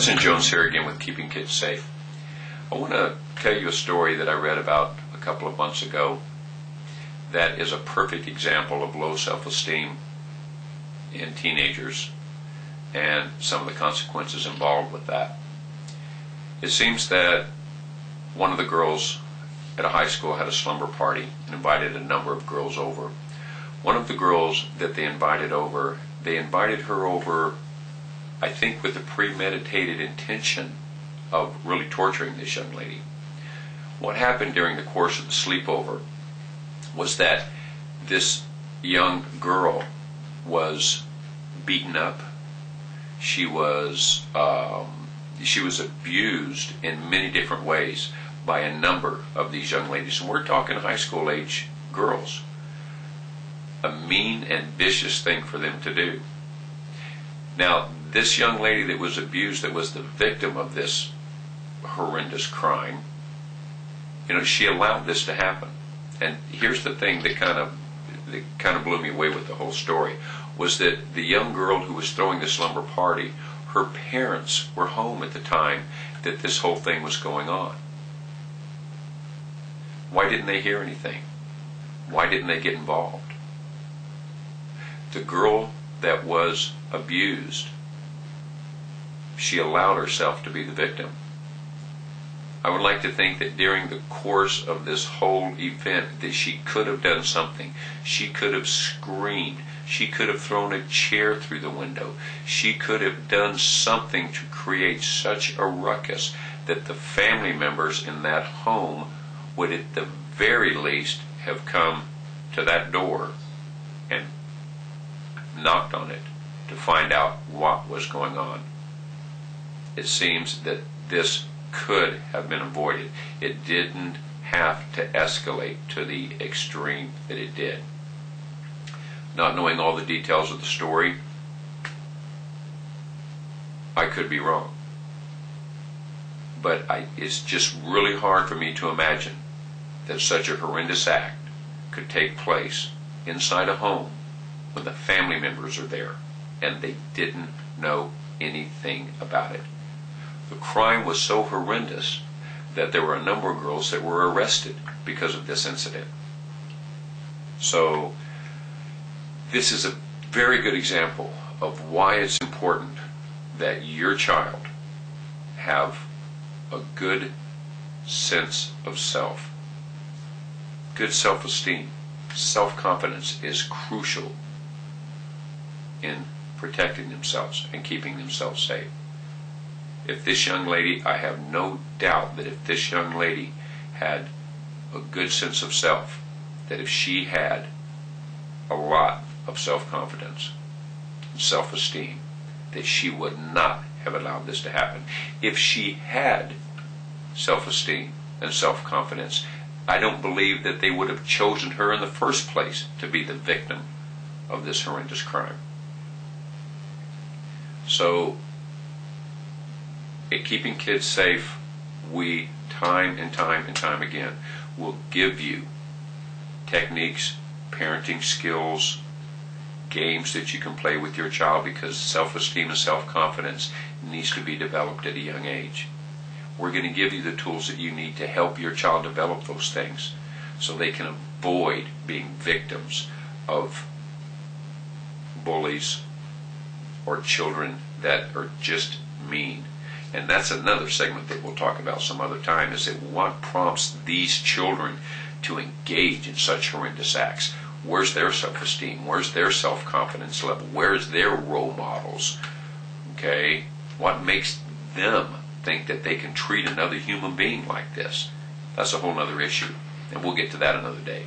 Hudson Jones here again with Keeping Kids Safe. I want to tell you a story that I read about a couple of months ago that is a perfect example of low self-esteem in teenagers and some of the consequences involved with that. It seems that one of the girls at a high school had a slumber party and invited a number of girls over. One of the girls that they invited her over, I think, with the premeditated intention of really torturing this young lady. What happened during the course of the sleepover was that this young girl was beaten up. She was abused in many different ways by a number of these young ladies. And we're talking high school age girls. A mean and vicious thing for them to do. Now, this young lady that was abused, that was the victim of this horrendous crime, she allowed this to happen. And here's the thing that kind of blew me away with the whole story, was that the young girl who was throwing the slumber party, her parents were home at the time that this whole thing was going on. Why didn't they hear anything? Why didn't they get involved? The girl that was abused, she allowed herself to be the victim. I would like to think that during the course of this whole event that she could have done something. She could have screamed. She could have thrown a chair through the window. She could have done something to create such a ruckus that the family members in that home would at the very least have come to that door and knocked on it to find out what was going on. It seems that this could have been avoided. It didn't have to escalate to the extreme that it did. Not knowing all the details of the story, I could be wrong. But it's just really hard for me to imagine that such a horrendous act could take place inside a home when the family members are there and they didn't know anything about it. The crime was so horrendous that there were a number of girls that were arrested because of this incident. So this is a very good example of why it's important that your child have a good sense of self. Good self-esteem, self-confidence is crucial in protecting themselves and keeping themselves safe. If this young lady, I have no doubt that if this young lady had a good sense of self, that if she had a lot of self-confidence and self-esteem, that she would not have allowed this to happen. If she had self-esteem and self-confidence, I don't believe that they would have chosen her in the first place to be the victim of this horrendous crime. So, at Keeping Kids Safe, we time and time again will give you techniques, parenting skills, games that you can play with your child, because self-esteem and self-confidence needs to be developed at a young age. We're going to give you the tools that you need to help your child develop those things so they can avoid being victims of bullies or children that are just mean. And that's another segment that we'll talk about some other time, is that what prompts these children to engage in such horrendous acts. Where's their self-esteem? Where's their self-confidence level? Where's their role models? Okay? What makes them think that they can treat another human being like this? That's a whole other issue, and we'll get to that another day.